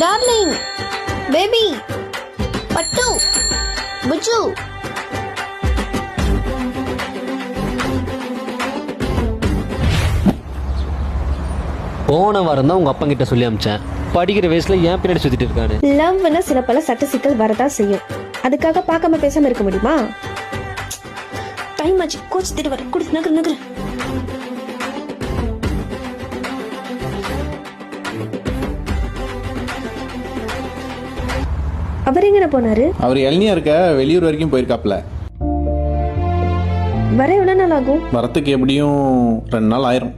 Darling, baby, பட்டு, புஜு. போன வாரம் தான் உங்க அப்பா கிட்ட சொல்லி அமிச்சேன். படிக்கிற வயசுல ஏன் பின்னாடி சுத்திட்டு இருக்காரு. லவ்னா சில பல சட்ட சிக்கல் வரதான் செய்யும். அதுக்காக பார்க்காம பேசாம இருக்க முடியுமா? டைம் ஆச்சு, கோச் திட்டு வர. குடு, நகரு நகரு. அவர் எங்கன போனாரு? அவர் இளநியா இருக்க வெளியூர் வரைக்கும் போயிருக்காப்ல. வர எவ்வளவு நாள் ஆகும்? வரத்துக்கு எப்படியும் 2 நாள் ஆயிரும்.